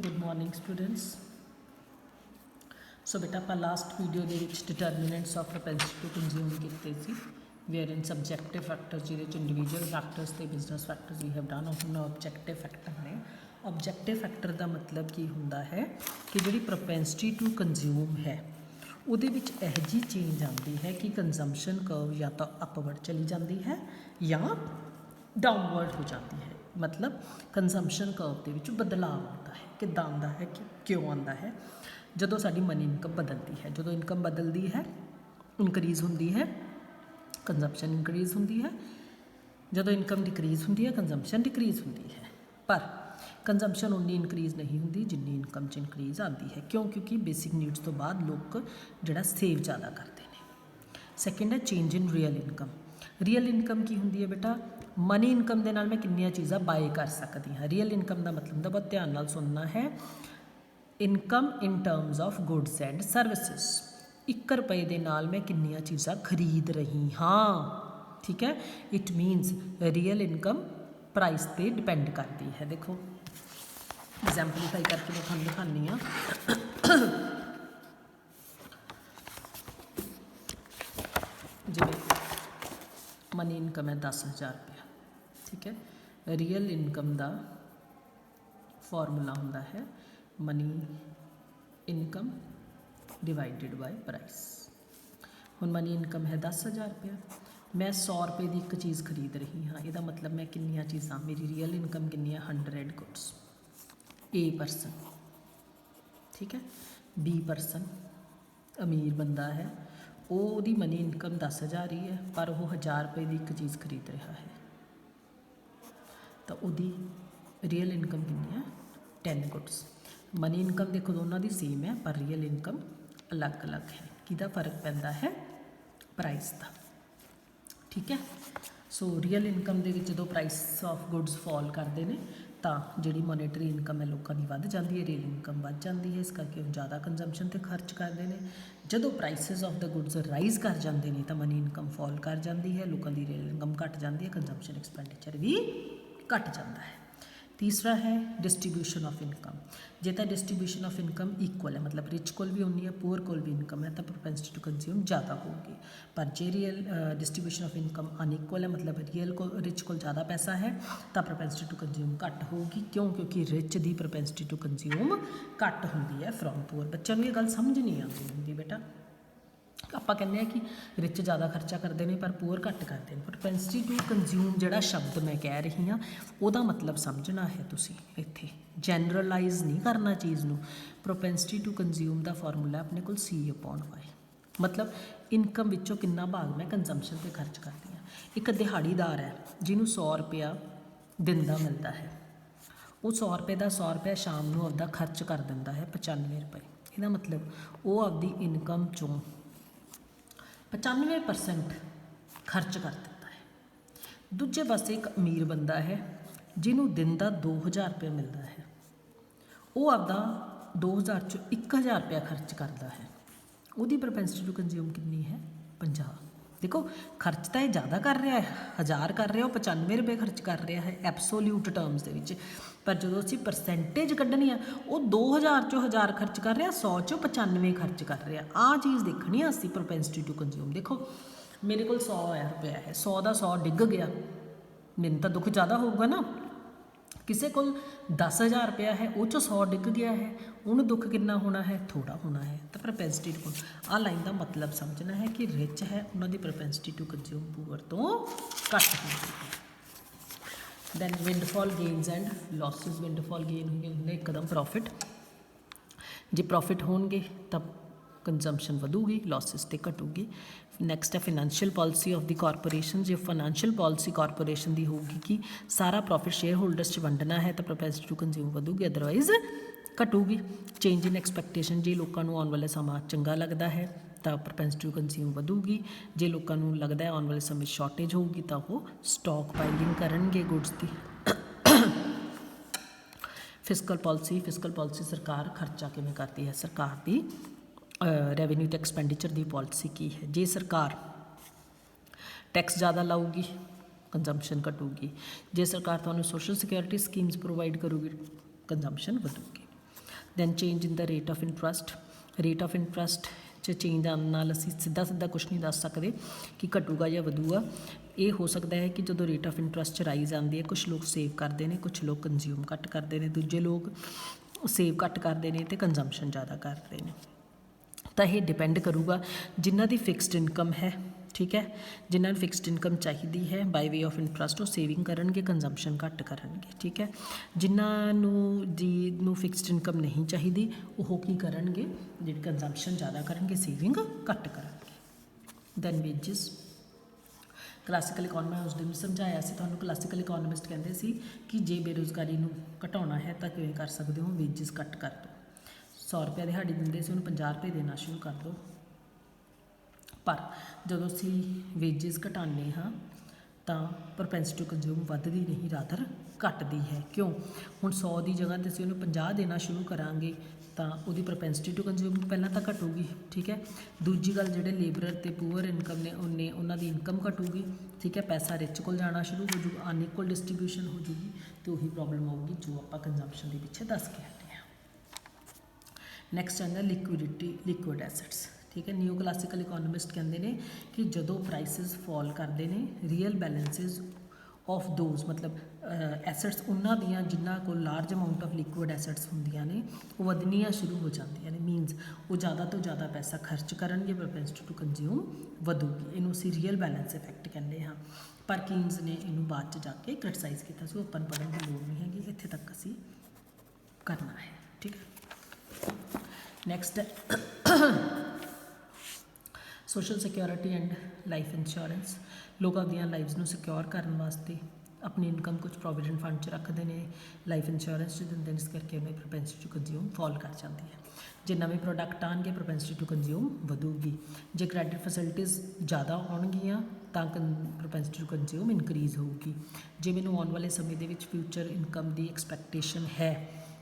Good morning students. सो बेटा ਆਪਾਂ last video ਦੇ ਵਿੱਚ determinants of propensity to consume ਕੀਤੇ ਸੀ ਵੇਅਰ ਇਨ ਸਬਜੈਕਟਿਵ ਫੈਕਟਰਸ ਜਿਹਦੇ ਚ ਇੰਡੀਵਿਜੂਅਲ ਫੈਕਟਰਸ ਤੇ ਬਿਜ਼ਨਸ ਫੈਕਟਰਸ ਵੀ ਹੈਵ ਡਨ। ਹੁਣ ਆਬਜੈਕਟਿਵ ਫੈਕਟਰ ਨੇ। ਆਬਜੈਕਟਿਵ ਫੈਕਟਰ ਦਾ ਮਤਲਬ ਕੀ ਹੁੰਦਾ ਹੈ ਕਿ ਜਿਹੜੀ ਪ੍ਰੋਪੈਂਸਿਟੀ ਟੂ ਕੰਜ਼ਿਊਮ ਹੈ ਉਹਦੇ ਵਿੱਚ ਇਹੋ ਜਿਹੀ ਚੇਂਜ ਆਉਂਦੀ ਹੈ ਕਿ ਕੰਜ਼ੰਪਸ਼ਨ ਕਰਵ ਜਾਂ ਤਾਂ ਅਪਵਰਡ ਚਲੀ ਜਾਂਦੀ ਹੈ ਜਾਂ ਡਾਊਨਵਰਡ ਹੋ ਜਾਂਦੀ ਹੈ। मतलब कंजम्पशन कर्व ਦੇ ਵਿੱਚ ਬਦਲਾਅ ਆਉਂਦਾ ਹੈ। ਕਿੱਦਾਂ ਆਉਂਦਾ ਹੈ ਕਿ ਕਿਉਂ ਆਉਂਦਾ ਹੈ? ਜਦੋਂ ਸਾਡੀ ਮਨੀ ਇਨਕਮ ਬਦਲਦੀ ਹੈ, ਜਦੋਂ ਇਨਕਮ ਬਦਲਦੀ ਹੈ ਇਨਕਰੀਜ਼ ਹੁੰਦੀ ਹੈ ਕੰਜ਼ੰਪਸ਼ਨ ਇਨਕਰੀਜ਼ ਹੁੰਦੀ ਹੈ, ਜਦੋਂ ਇਨਕਮ ਡਿਕਰੀਜ਼ ਹੁੰਦੀ ਹੈ ਕੰਜ਼ੰਪਸ਼ਨ ਡਿਕਰੀਜ਼ ਹੁੰਦੀ ਹੈ। ਪਰ ਕੰਜ਼ੰਪਸ਼ਨ ਉਨੀ ਇਨਕਰੀਜ਼ ਨਹੀਂ ਹੁੰਦੀ ਜਿੰਨੀ ਇਨਕਮ 'ਚ ਇਨਕਰੀਜ਼ ਆਉਂਦੀ ਹੈ। ਕਿਉਂ? ਕਿਉਂਕਿ ਬੇਸਿਕ ਨੀਡਸ ਤੋਂ ਬਾਅਦ ਲੋਕ ਜਿਹੜਾ ਸੇਵ ਜ਼ਿਆਦਾ ਕਰਦੇ ਨੇ। ਸੈਕਿੰਡ ਹੈ change in real income. Real income ਕੀ ਹੁੰਦੀ ਹੈ ਬੇਟਾ? ਮਨੀ ਇਨਕਮ ਦੇ ਨਾਲ ਮੈਂ ਕਿੰਨੀਆਂ ਚੀਜ਼ਾਂ ਬਾਏ ਕਰ ਸਕਦੀ ਹਾਂ। ਰੀਅਲ ਇਨਕਮ ਦਾ ਮਤਲਬ ਹੁੰਦਾ, ਬਹੁਤ ਧਿਆਨ ਨਾਲ ਸੁਣਨਾ ਹੈ, income in terms of goods and services. 1 ਰੁਪਏ ਦੇ ਨਾਲ ਮੈਂ ਕਿੰਨੀਆਂ ਚੀਜ਼ਾਂ ਖਰੀਦ ਰਹੀ ਹਾਂ। ਠੀਕ ਹੈ। It means real income price 'ਤੇ ਡਿਪੈਂਡ ਕਰਦੀ ਹੈ। ਦੇਖੋ ਐਗਜ਼ੈਂਪਲੀਫਾਈ ਕਰਕੇ ਮੈਂ ਤੁਹਾਨੂੰ ਦਿਖਾਉਂਦੀ ਹਾਂ। ਜਿਵੇਂ ਮਨੀ ਇਨਕਮ ਹੈ 10,000 ਰੁਪਇਆ। ਠੀਕ ਹੈ। ਰੀਅਲ ਇਨਕਮ ਦਾ ਫਾਰਮੂਲਾ ਹੁੰਦਾ ਹੈ money income divided by price. ਹੁਣ ਮਨੀ ਇਨਕਮ ਹੈ 10,000 ਰੁਪਇਆ, ਮੈਂ 100 ਰੁਪਏ ਦੀ ਇੱਕ ਚੀਜ਼ ਖਰੀਦ ਰਹੀ ਹਾਂ। ਇਹਦਾ ਮਤਲਬ ਮੈਂ ਕਿੰਨੀਆਂ ਚੀਜ਼ਾਂ, ਮੇਰੀ ਰੀਅਲ ਇਨਕਮ ਕਿੰਨੀ ਹੈ? 100 ਗੁੱਡਸ। A ਪਰਸਨ, ਠੀਕ ਹੈ। B ਪਰਸਨ ਅਮੀਰ ਬੰਦਾ ਹੈ, ਉਹਦੀ ਮਨੀ ਇਨਕਮ 10,000 ਹੀ ਹੈ ਪਰ ਉਹ 1000 ਰੁਪਏ ਦੀ ਇੱਕ ਚੀਜ਼ ਖਰੀਦ ਰਿਹਾ ਹੈ, ਤਾਂ ਉਹਦੀ ਰੀਅਲ ਇਨਕਮ ਕਿੰਨੀ ਹੈ? 10 ਗੁੱਡਸ। ਮਨੀ ਇਨਕਮ ਦੇਖੋ ਦੋਨਾਂ ਦੀ ਸੇਮ ਹੈ ਪਰ ਰੀਅਲ ਇਨਕਮ ਅਲੱਗ ਅਲੱਗ ਹੈ। ਕਿਹਦਾ ਫਰਕ ਪੈਂਦਾ ਹੈ? ਪ੍ਰਾਈਸ ਦਾ। ਠੀਕ ਹੈ। ਸੋ ਰੀਅਲ ਇਨਕਮ ਦੇ ਵਿੱਚ ਜਦੋਂ ਪ੍ਰਾਈਸ ਆਫ ਗੁੱਡਸ ਫਾਲ ਕਰਦੇ ਨੇ ਤਾਂ ਜਿਹੜੀ ਮੋਨੇਟਰੀ ਇਨਕਮ ਹੈ ਲੋਕਾਂ ਦੀ ਵੱਧ ਜਾਂਦੀ ਹੈ, ਰੀਅਲ ਇਨਕਮ ਵੱਧ ਜਾਂਦੀ ਹੈ। ਇਸ ਕਰਕੇ ਉਹ ਜ਼ਿਆਦਾ ਕੰਜ਼ੰਪਸ਼ਨ 'ਤੇ ਖਰਚ ਕਰਦੇ ਨੇ। ਜਦੋਂ prices of the goods rise ਕਰ ਜਾਂਦੇ ਨੇ ਤਾਂ ਮਨੀ ਇਨਕਮ ਫਾਲ ਕਰ ਜਾਂਦੀ ਹੈ, ਲੋਕਾਂ ਦੀ ਰੀਅਲ ਇਨਕਮ ਘੱਟ ਜਾਂਦੀ ਹੈ, ਕੰਜ਼ੰਪਸ਼ਨ ਐਕਸਪੈਂਡੀਚਰ ਵੀ ਘੱਟ ਜਾਂਦਾ ਹੈ। ਤੀਸਰਾ ਹੈ ਡਿਸਟਰੀਬਿਊਸ਼ਨ ਆਫ ਇਨਕਮ। ਜੇ ਤਾਂ ਡਿਸਟਰੀਬਿਊਸ਼ਨ ਆਫ ਇਨਕਮ ਇਕੁਅਲ ਹੈ, ਮਤਲਬ ਰਿਚ ਕੋਲ ਵੀ ਉਨੀ ਹੈ, ਪੂਅਰ ਕੋਲ ਵੀ ਇਨਕਮ ਹੈ, ਤਾਂ ਪ੍ਰੋਪੈਂਸਿਟੀ ਟੂ ਕੰਜ਼ਿਊਮ ਜ਼ਿਆਦਾ ਹੋਊਗੀ। ਪਰ ਜੇ ਰੀਅਲ ਡਿਸਟਰੀਬਿਊਸ਼ਨ ਆਫ ਇਨਕਮ ਅਨਇਕੁਅਲ ਹੈ, ਮਤਲਬ ਰਿਚ ਕੋਲ ਜ਼ਿਆਦਾ ਪੈਸਾ ਹੈ, ਤਾਂ ਪ੍ਰੋਪੈਂਸਿਟੀ ਟੂ ਕੰਜ਼ਿਊਮ ਘੱਟ ਹੋਊਗੀ। ਕਿਉਂ? ਕਿਉਂਕਿ rich the propensity to consume ਘੱਟ ਹੁੰਦੀ ਹੈ ਫਰੋਮ ਪੂਅਰ। ਬੱਚਿਆਂ ਨੂੰ ਇਹ ਗੱਲ ਸਮਝ ਨਹੀਂ ਆਉਂਦੀ ਹੁੰਦੀ ਬੇਟਾ। ਆਪਾਂ ਕਹਿੰਦੇ ਹਾਂ ਕਿ ਰਿਚ ਜ਼ਿਆਦਾ ਖਰਚਾ ਕਰਦੇ ਨੇ ਪਰ ਪੂਅਰ ਘੱਟ ਕਰਦੇ ਨੇ। ਪ੍ਰੋਪੈਂਸਿਟੀ ਟੂ ਕੰਜ਼ਿਊਮ ਜਿਹੜਾ ਸ਼ਬਦ ਮੈਂ ਕਹਿ ਰਹੀ ਹਾਂ ਉਹਦਾ ਮਤਲਬ ਸਮਝਣਾ ਹੈ ਤੁਸੀਂ। ਇੱਥੇ ਜਨਰਲਾਈਜ਼ ਨਹੀਂ ਕਰਨਾ ਚੀਜ਼ ਨੂੰ। ਪ੍ਰੋਪੈਂਸਿਟੀ ਟੂ ਕੰਜ਼ਿਊਮ ਦਾ ਫਾਰਮੂਲਾ ਆਪਣੇ ਕੋਲ C/Y, ਮਤਲਬ ਇਨਕਮ ਵਿੱਚੋਂ ਕਿੰਨਾ ਭਾਗ ਮੈਂ ਕੰਜ਼ੰਪਸ਼ਨ 'ਤੇ ਖਰਚ ਕਰਦੀ ਹਾਂ। ਇੱਕ ਦਿਹਾੜੀਦਾਰ ਹੈ ਜਿਹਨੂੰ 100 ਰੁਪਇਆ ਦਿਨ ਦਾ ਮਿਲਦਾ ਹੈ, ਉਹ 100 ਰੁਪਏ ਦਾ 100 ਰੁਪਇਆ ਸ਼ਾਮ ਨੂੰ ਆਪਦਾ ਖਰਚ ਕਰ ਦਿੰਦਾ ਹੈ 95 ਰੁਪਏ। ਇਹਦਾ ਮਤਲਬ ਉਹ ਆਪਦੀ ਇਨਕਮ 'ਚੋਂ 95% ਖਰਚ ਕਰ ਦਿੰਦਾ ਹੈ। ਦੂਜੇ ਪਾਸੇ ਇੱਕ ਅਮੀਰ ਬੰਦਾ ਹੈ ਜਿਹਨੂੰ ਦਿਨ ਦਾ 2,000 ਰੁਪਇਆ ਮਿਲਦਾ ਹੈ, ਉਹ ਆਪਦਾ 2,000 'ਚੋਂ 1,000 ਰੁਪਇਆ ਖਰਚ ਕਰਦਾ ਹੈ। ਉਹਦੀ ਪ੍ਰੋਪੈਂਸਿਟੀ ਟੂ ਕੰਜ਼ਿਊਮ ਕਿੰਨੀ ਹੈ? 50। ਦੇਖੋ ਖਰਚ ਤਾਂ ਇਹ ਜ਼ਿਆਦਾ ਕਰ ਰਿਹਾ ਹੈ, 1000 ਕਰ ਰਿਹਾ, ਉਹ 95 ਰੁਪਏ ਖਰਚ ਕਰ ਰਿਹਾ ਹੈ ਐਬਸੋਲਿਊਟ ਟਰਮਸ ਦੇ ਵਿੱਚ। ਪਰ ਜਦੋਂ ਅਸੀਂ ਪਰਸੈਂਟੇਜ ਕੱਢਣੀ ਆ, ਉਹ 2,000 'ਚੋਂ 1000 ਖਰਚ ਕਰ ਰਿਹਾ, 100 'ਚੋਂ 95 ਖਰਚ ਕਰ ਰਿਹਾ। ਆਹ ਚੀਜ਼ ਦੇਖਣੀ ਆ ਅਸੀਂ ਪ੍ਰੋਪੈਂਸਿਟੀ ਟੂ ਕੰਜ਼ਿਊਮ। ਦੇਖੋ ਮੇਰੇ ਕੋਲ 100 ਰੁਪਇਆ ਹੈ, 100 ਦਾ 100 ਡਿੱਗ ਗਿਆ, ਮੈਨੂੰ ਤਾਂ ਦੁੱਖ ਜ਼ਿਆਦਾ ਹੋਊਗਾ ਨਾ। ਕਿਸੇ ਕੋਲ 10,000 ਰੁਪਇਆ ਹੈ, ਉਹ 'ਚੋਂ 100 ਡਿੱਗ ਗਿਆ ਹੈ, ਉਹਨੂੰ ਦੁੱਖ ਕਿੰਨਾ ਹੋਣਾ ਹੈ? ਥੋੜ੍ਹਾ ਹੋਣਾ ਹੈ। ਤਾਂ ਪ੍ਰੋਪੈਂਸਿਟੀ ਟੂ, ਆਹ ਲਾਈਨ ਦਾ ਮਤਲਬ ਸਮਝਣਾ ਹੈ ਕਿ ਰਿਚ ਹੈ ਉਹਨਾਂ ਦੀ ਪ੍ਰੋਪੈਂਸਿਟੀ ਟੂ ਕੰਜ਼ਿਊਮ ਪੂਅਰ ਤੋਂ ਘੱਟ ਹੁੰਦੀ ਹੈ। Then windfall gains and losses. Windfall gain ਹੁੰਦੇ ਇੱਕਦਮ ਪ੍ਰੋਫਿਟ। ਜੇ ਪ੍ਰੋਫਿਟ ਹੋਣਗੇ ਤਾਂ ਕੰਜ਼ੰਪਸ਼ਨ ਵਧੂਗੀ, ਲੋਸਿਸ 'ਤੇ ਘਟੂਗੀ। ਨੈਕਸਟ ਹੈ financial policy of the corporation. ਜੇ ਫਾਈਨੈਂਸ਼ੀਅਲ ਪਾਲਿਸੀ ਕਾਰਪੋਰੇਸ਼ਨ ਦੀ ਹੋਊਗੀ ਕਿ ਸਾਰਾ ਪ੍ਰੋਫਿਟ ਸ਼ੇਅਰ ਹੋਲਡਰਸ 'ਚ ਵੰਡਣਾ ਹੈ ਤਾਂ ਪ੍ਰੋਪੈਂਸਿਟੀ ਟੂ ਕੰਜ਼ਿਊਮ ਵਧੂਗੀ, ਅਦਰਵਾਈਜ਼ ਘਟੂਗੀ। Change in expectation. ਜੇ ਲੋਕਾਂ ਨੂੰ ਆਉਣ ਵਾਲਾ ਸਮਾਂ ਚੰਗਾ ਲੱਗਦਾ ਹੈ ਤਾਂ ਪ੍ਰੋਪੈਂਸਿਟੀ ਟੂ ਕੰਜ਼ਿਊਮ ਵਧੂਗੀ। ਜੇ ਲੋਕਾਂ ਨੂੰ ਲੱਗਦਾ ਹੈ ਆਉਣ ਵਾਲੇ ਸਮੇਂ ਸ਼ਾਰਟੇਜ ਹੋਊਗੀ ਤਾਂ ਉਹ ਸਟਾਕ ਬਾਇਲਿੰਗ ਕਰਨਗੇ ਗੁੱਡਸ ਦੀ। Fiscal policy. ਫਿਸਕਲ ਪਾਲਿਸੀ ਸਰਕਾਰ ਖਰਚਾ ਕਿਵੇਂ ਕਰਦੀ ਹੈ, ਸਰਕਾਰ ਦੀ ਰੈਵਨਿਊ ਅਤੇ ਐਕਸਪੈਂਡੀਚਰ ਦੀ ਪਾਲਿਸੀ ਕੀ ਹੈ। ਜੇ ਸਰਕਾਰ ਟੈਕਸ ਜ਼ਿਆਦਾ ਲਾਊਗੀ ਕੰਜ਼ੰਪਸ਼ਨ ਘਟੂਗੀ। ਜੇ ਸਰਕਾਰ ਤੁਹਾਨੂੰ ਸੋਸ਼ਲ ਸਿਕਿਉਰਿਟੀ ਸਕੀਮਸ ਪ੍ਰੋਵਾਈਡ ਕਰੂਗੀ ਕੰਜ਼ੰਪਸ਼ਨ ਵਧੂਗੀ। Then change in the rate of interest. Rate of interest च चेंज आने नाल असीं सीधा सीधा कुछ नहीं दस सकते कि घटूगा या वधूगा। ये हो सकता है कि जो रेट ऑफ इंटरस्ट च राइज आती है, कुछ लोग सेव करते हैं, कुछ लोग कंज्यूम घट करते हैं, दूजे लोग सेव घट करते हैं तो कंजम्पशन ज़्यादा करते हैं। तो यह डिपेंड करूगा जिन्हां दी फिक्सड इनकम है, ठीक है, जिन्हां फिक्सड इनकम चाहिए है बाय वे ऑफ इंटरस्ट वो सेविंग करनगे, कंजम्पशन घट करनगे, ठीक है। जिन्हां जी फिक्सड इनकम नहीं चाहिए वो की करनगे, जी कंजम्पशन ज़्यादा करनगे, सेविंग घट करनगे। दैन वेजिस क्लासिकल इकोनॉमी उस दिन समझाया सी तुहानूं। क्लासिकल इकोनॉमिस्ट कहते सी कि जे बेरोज़गारी नूं घटाउणा है तो किवें कर सकते हो, वेजिस घट कर दो। 100 रुपये दिहाड़ी दिंदे सी, उन्हें 50 रुपये देना शुरू कर दो। पर जदों असीं वेजिस घटाने हाँ तो प्रोपेंसिटी टू कंज्यूम वधदी नहीं, रादर घटदी है। क्यों? हुण 100 की जगह तो असीं उन्हें 50 देना शुरू करांगे तो वो प्रोपेंसिटी टू कंज्यूम पहला तो घटूगी, ठीक है। दूजी गल जिहड़े लेबरर ते पुअर इनकम ने उन्हां दी इनकम घटूगी, ठीक है। पैसा रिच कोल जाना शुरू हो जूगा, अनइक्वल डिस्ट्रीब्यूशन हो जूगी, तो उही प्रॉब्लम आऊगी जो आपां कंजम्पशन के पिछे दस के हटे हैं। नैक्सट आंदा लिक्विडिटी, लिक्विड एसैट्स, ठीक है। न्यू क्लासिकल इकोनॉमिस्ट कहते हैं कि जदों प्राइसिस फॉल करते हैं, रियल बैलेंसिस ऑफ दोज मतलब एसैट्स उन्हां दियां जिन्हां कोल लार्ज अमाउंट ऑफ लिक्विड एसैट्स होंदियां ने वो वधनियां शुरू हो जांदियां ने, मीनस वो ज़्यादा तो ज़्यादा पैसा खर्च करनगे, प्रोपेंसिटी टू कंज्यूम वधूगी। इनू असीं रियल बैलेंस इफैक्ट कहते हैं। पर कीन्स ने इनू बाद च जाके क्रिटिसाइज़ किया, सो अपन पढ़न की लोड़ नहीं हैगी, इत्थे तक असीं करना है, ठीक है। Next social security and life insurance. लोग अपनी लाइफ्स नूं सिक्योर करने वास्ते अपनी इनकम कुछ प्रोविडेंट फंड च रखते हैं, लाइफ इंश्योरेंस च दिंदे, इस करके उन्हें प्रोपेंसिटी टू कंज्यूम फॉल कर जाती है। जे नवे प्रोडक्ट आएंगे प्रोपेंसिटी टू कंज्यूम वधूगी, जे क्रेडिट फैसिलिटीज़ ज़्यादा आउणगियां तो प्रोपेंसिटी टू कंज्यूम इनक्रीज़ होगी। जे मैनूं आने वाले समय दे विच फ्यूचर इनकम की एक्सपैक्टेशन है,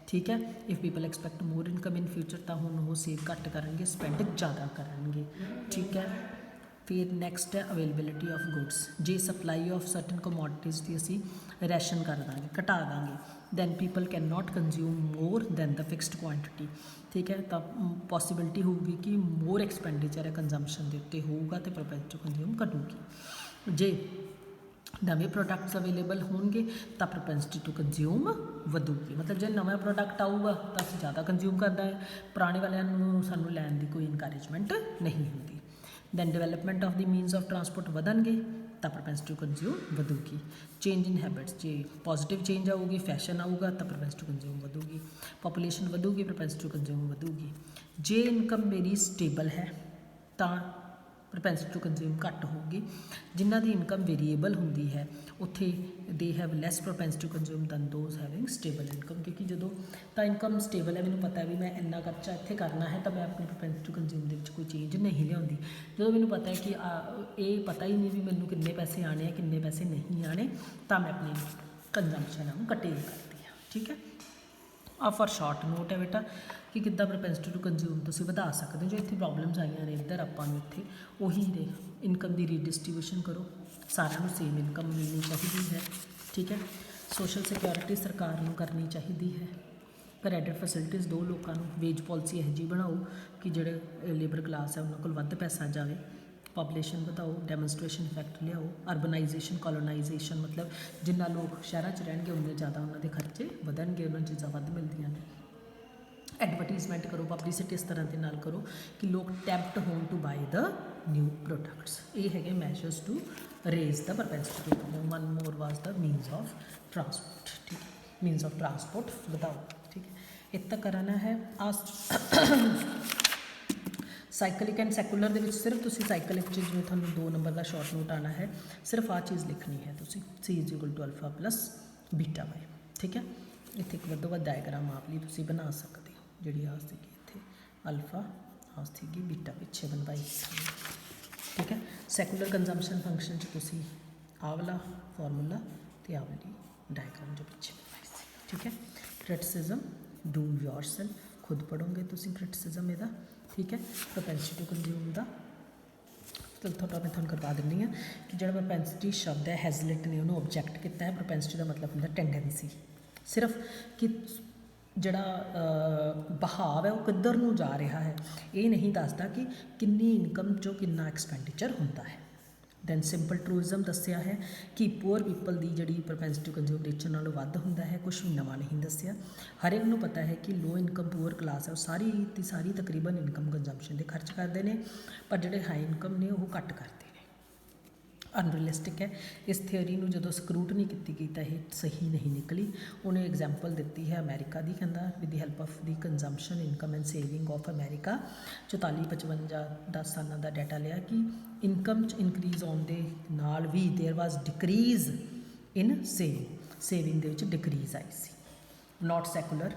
ठीक है, if people expect more income in future तो हुण वो सेव घट करेंगे, स्पेंड ज़्यादा करेंगे, ठीक है। फिर नैक्सट है अवेलेबिलिटी ऑफ गुड्स। जे सप्लाई ऑफ सर्टन कमोडिटीज़ की असी रैशन कर देंगे, घटा देंगे, then people can not consume more than the fixed quantity, ठीक है। तो पॉसिबिलिटी होगी कि मोर एक्सपेंडिचर है कंजम्पशन के उत्ते होगा तो प्रोपेंसिटी टू कंज्यूम घटूगी। जे नवे प्रोडक्ट्स अवेलेबल होंगे तो प्रोपेंसिटी टू कंज्यूम वधूगी, मतलब जो नवा प्रोडक्ट आऊगा तो असीं ज़्यादा कंज्यूम करना है, पुराने वालों सानूं लैण की कोई इनकरेजमेंट नहीं होती। Then development of the means of transport वधणगे तो प्रोपेंसिटी टू कंज्यूम वधूगी। चेंज इन हैबिट्स, जे पॉजिटिव चेंज आऊगी, फैशन आऊगा तो प्रोपेंसिटी टू कंज्यूम वधूगी। पॉपूलेशन वधूगी, प्रोपेंसिटी टू कंज्यूम वधूगी। जे इनकम मेरी स्टेबल है तो प्रोपेंसिटी टू कंज्यूम घट होगी। जिन्हां दी इनकम वेरीएबल होंदी है उत्थे they have less propensity to consume than those having stable income, क्योंकि जो तो इनकम स्टेबल है, मैंने पता है भी मैं इन्ना खर्चा इत्थे करना है तो मैं अपनी प्रोपेंसिटी टू कंज्यूम दे विच कोई चेंज नहीं लियाउंदी। जो मैंने पता है कि ये पता ही नहीं भी मैनूं किन्ने पैसे आने हैं किन्ने पैसे नहीं आने, तो मैं अपनी कंजम्पशन कटेल करती हाँ, ठीक है। आ फॉर शॉर्ट नोट है बेटा कि किद्दां प्रोपेंसिटी टू कंज्यूम तुसीं वधा सकते हो। जो इत्थे प्रॉब्लम्स आईयां ने इधर आपां नूं इत्थे उही ने इनकम की रीडिस्ट्रीब्यूशन करो, सारिਆਂ ਨੂੰ सेम इनकम मिलनी चाहिए है, ठीक है। सोशल सिक्योरिटी सरकार नूं करनी चाहिए है। क्रेडिट फैसिलिटीज़ दो लोगों को, वेज पॉलिसी यह जी बनाओ कि जोड़े लेबर क्लास है उन्होंने कोल वध पैसा जाए, पॉपूलेशन बढ़ाओ, डैमोनस्ट्रेशन इफैक्ट लियाओ, अर्बनाइजेशन कॉलोनाइजेशन मतलब जिन्ना लोग शहरों च रहेंगे उन्ने ज़्यादा उन्होंने खर्चे वधणगे, उन्होंने चीज़ां वध मिलदियां ने। एडवरटीजमेंट करो, पब्लिसिटी इस तरह के नाल करो कि लोग टैम्प्ट होन to buy the new products. ये है measures to raise the propensity to. One more was the means of transport, ठीक है, मीनस ऑफ ट्रांसपोर्ट बताओ, ठीक है। इतना करना है साइकलिक एंड सैकुलर के सिर्फ तुसी साइकलिक जिवें तुहानूं 2 नंबर का शॉर्ट नोट आना है, सिर्फ आ चीज़ लिखनी है तुसी C is equal to alpha plus beta Y, ठीक है। इत्थे एक वधो वध डायग्राम आप लिए तुसी बना सकते हो, जिहड़ी आ सीगी इत्थे अल्फा आ सीगी बीटा पिछे बनवाई, ठीक है। सैकुलर कंजम्पशन फंक्शन च तुसी आ वाला फॉर्मूला ते आ वाली डायग्राम जो पिछे बनवाई सी, ठीक है। क्रिटिसिज्म डू योरसेल्फ, खुद पढ़ोगे तुसी क्रिटिसिज्म इहदा, ठीक है। प्रोपेंसिटी टू कंज्यूम का तो थोड़ा मैं थोड़ा करवा दिंदी हाँ कि जो प्रोपेंसिटी शब्द है हैजलिट ने उन्होंने ऑब्जैक्ट किया है। प्रोपेंसिटी का मतलब होंगे टेंडेंसी, सिर्फ कि ਜਿਹੜਾ ਬਹਾਵ ਹੈ ਉਹ ਕਿੱਧਰ ਨੂੰ ਜਾ ਰਿਹਾ ਹੈ, ਇਹ ਨਹੀਂ ਦੱਸਦਾ ਕਿ ਕਿੰਨੀ ਇਨਕਮ 'ਚੋਂ ਕਿੰਨਾ ਐਕਸਪੈਂਡੀਚਰ ਹੁੰਦਾ ਹੈ। ਦੈਨ ਸਿੰਪਲ ਟੂਰਿਜ਼ਮ ਦੱਸਿਆ ਹੈ ਕਿ ਪੂਅਰ ਪੀਪਲ ਦੀ ਜਿਹੜੀ ਪ੍ਰੋਪੈਂਸਿਟੀ ਟੂ ਕੰਜ਼ਿਊਮ ਰਿਚ ਨਾਲੋਂ ਵੱਧ ਹੁੰਦਾ ਹੈ, ਕੁਛ ਵੀ ਨਵਾਂ ਨਹੀਂ ਦੱਸਿਆ। ਹਰ ਇੱਕ ਨੂੰ ਪਤਾ ਹੈ ਕਿ ਲੋ ਇਨਕਮ ਪੂਅਰ ਕਲਾਸ ਹੈ ਉਹ ਸਾਰੀ ਦੀ ਸਾਰੀ ਤਕਰੀਬਨ ਇਨਕਮ ਕੰਜ਼ੰਪਸ਼ਨ ਦੇ ਖਰਚ ਕਰਦੇ ਨੇ, ਪਰ ਜਿਹੜੇ ਹਾਈ ਇਨਕਮ ਨੇ ਉਹ ਘੱਟ ਕਰਦੇ ਨੇ। ਅਨਰੀਅਲਿਸਟਿਕ ਹੈ। ਇਸ ਥਿਓਰੀ ਨੂੰ ਜਦੋਂ ਸਕਰੂਟਨੀ ਕੀਤੀ ਗਈ ਤਾਂ ਇਹ ਸਹੀ ਨਹੀਂ ਨਿਕਲੀ। ਉਹਨੇ ਐਗਜ਼ਾਮਪਲ ਦਿੱਤੀ ਹੈ ਅਮਰੀਕਾ ਦੀ, ਕਹਿੰਦਾ with the help of the consumption income and saving of America 44-55 10 ਸਾਲਾਂ ਦਾ ਡਾਟਾ ਲਿਆ ਕਿ ਇਨਕਮ 'ਚ ਇਨਕਰੀਜ਼ ਆਉਣ ਦੇ ਨਾਲ ਵੀ there was decrease in saving ਦੇ ਵਿੱਚ ਡਿਕਰੀਜ਼ ਆਈ ਸੀ। ਨਾਟ ਸੈਕੂਲਰ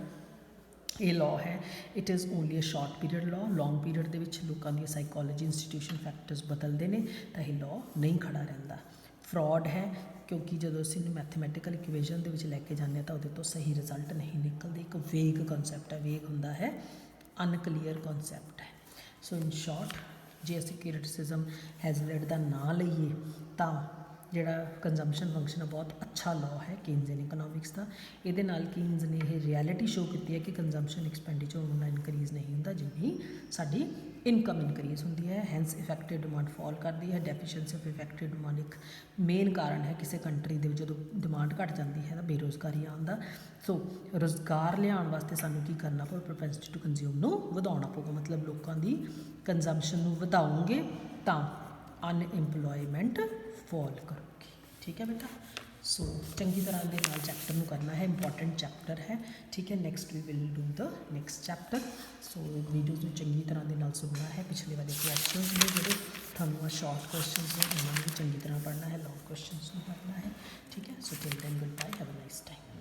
ਇਹ ਲਾਅ ਹੈ, it is only a short period law. Long period ਦੇ ਵਿੱਚ ਲੋਕਾਂ ਦੀ ਸਾਈਕੋਲੋਜੀ ਇੰਸਟੀਟਿਊਸ਼ਨ ਫੈਕਟਰਸ ਬਦਲਦੇ ਨੇ ਤਾਂ ਇਹ ਲਾਅ ਨਹੀਂ ਖੜਾ ਰਹਿੰਦਾ। ਫਰੋਡ ਹੈ ਕਿਉਂਕਿ ਜਦੋਂ ਅਸੀਂ ਇਹਨੂੰ ਮੈਥਮੈਟੀਕਲ ਇਕੁਏਸ਼ਨ ਦੇ ਵਿੱਚ ਲੈ ਕੇ ਜਾਂਦੇ ਹਾਂ ਤਾਂ ਉਹਦੇ ਤੋਂ ਸਹੀ ਰਿਜ਼ਲਟ ਨਹੀਂ ਨਿਕਲਦੇ। ਇੱਕ ਵੇਗ ਕਨਸੈਪਟ ਹੈ, ਵੇਗ ਹੁੰਦਾ ਹੈ ਅਨਕਲੀਅਰ ਕਨਸੈਪਟ ਹੈ। ਸੋ ਇਨ ਸ਼ਾਰਟ ਜੇ ਅਸੀਂ ਕ੍ਰਿਟਿਸਿਜ਼ਮ ਹੈਜ਼ਲੈਟ ਦਾ ਨਾਂ ਲਈਏ ਤਾਂ ਜਿਹੜਾ ਕੰਜ਼ੰਪਸ਼ਨ ਫੰਕਸ਼ਨ ਹੈ ਬਹੁਤ ਅੱਛਾ ਲਾਅ ਹੈ ਕੀਨਜ਼ੀਅਨ ਇਕਨੋਮਿਕਸ ਦਾ। ਇਹਦੇ ਨਾਲ ਕੀਨਜ਼ ਨੇ ਇਹ ਰਿਐਲਿਟੀ ਸ਼ੋ ਕੀਤੀ ਹੈ ਕਿ ਕੰਜ਼ੰਪਸ਼ਨ ਐਕਸਪੈਂਡੀਚਰ ਉਹਨਾਂ ਇਨਕਰੀਜ਼ ਨਹੀਂ ਹੁੰਦਾ ਜਿੰਨੀ ਸਾਡੀ ਇਨਕਮ ਇਨਕਰੀਜ਼ ਹੁੰਦੀ ਹੈ। ਹੈਂਸ ਇਫੈਕਟਿਵ ਡਿਮਾਂਡ ਫਾਲ ਕਰਦੀ ਹੈ। ਡੈਫੀਸ਼ੀਐਂਸੀ ਆਫ ਇਫੈਕਟਿਵ ਡਿਮਾਂਡ ਇੱਕ ਮੇਨ ਕਾਰਨ ਹੈ ਕਿਸੇ ਕੰਟਰੀ ਦੇ ਵਿੱਚ ਜਦੋਂ ਡਿਮਾਂਡ ਘੱਟ ਜਾਂਦੀ ਹੈ ਤਾਂ ਬੇਰੁਜ਼ਗਾਰੀ ਆਉਂਦਾ। ਸੋ ਰੁਜ਼ਗਾਰ ਲਿਆਉਣ ਵਾਸਤੇ ਸਾਨੂੰ ਕੀ ਕਰਨਾ ਪਊ, ਪ੍ਰੋਪੈਂਸਿਟੀ ਟੂ ਕੰਜ਼ਿਊਮ ਨੂੰ ਵਧਾਉਣਾ ਪਊਗਾ। ਮਤਲਬ ਲੋਕਾਂ ਦੀ ਕੰਜ਼ੰਪਸ਼ਨ ਨੂੰ ਵਧਾਉਂਗੇ ਤਾਂ ਅਨਇੰਪਲੋਇਮੈਂਟ ਫਾਲ ਕਰੂਗੀ। ਠੀਕ ਹੈ ਬੇਟਾ। ਸੋ ਚੰਗੀ ਤਰ੍ਹਾਂ ਦੇ ਨਾਲ ਚੈਪਟਰ ਨੂੰ ਕਰਨਾ ਹੈ, ਇੰਪੋਰਟੈਂਟ ਚੈਪਟਰ ਹੈ। ਠੀਕ ਹੈ, next we will do the next chapter. So videos ਨੂੰ ਚੰਗੀ ਤਰ੍ਹਾਂ ਦੇ ਨਾਲ ਸੁਣਨਾ ਹੈ। ਪਿਛਲੇ ਵਾਲੇ ਕੁਐਸਚਨਸ ਨੇ ਜਿਹੜੇ ਤੁਹਾਨੂੰ ਸ਼ਾਰਟ ਕੁਐਸਚਨਸ ਨੇ ਉਹਨਾਂ ਨੂੰ ਵੀ ਚੰਗੀ ਤਰ੍ਹਾਂ ਪੜ੍ਹਨਾ ਹੈ, ਲੌਂਗ ਕੁਐਸਚਨਸ ਨੂੰ ਪੜ੍ਹਨਾ ਹੈ। ਠੀਕ ਹੈ, so till then goodbye, have a nice time.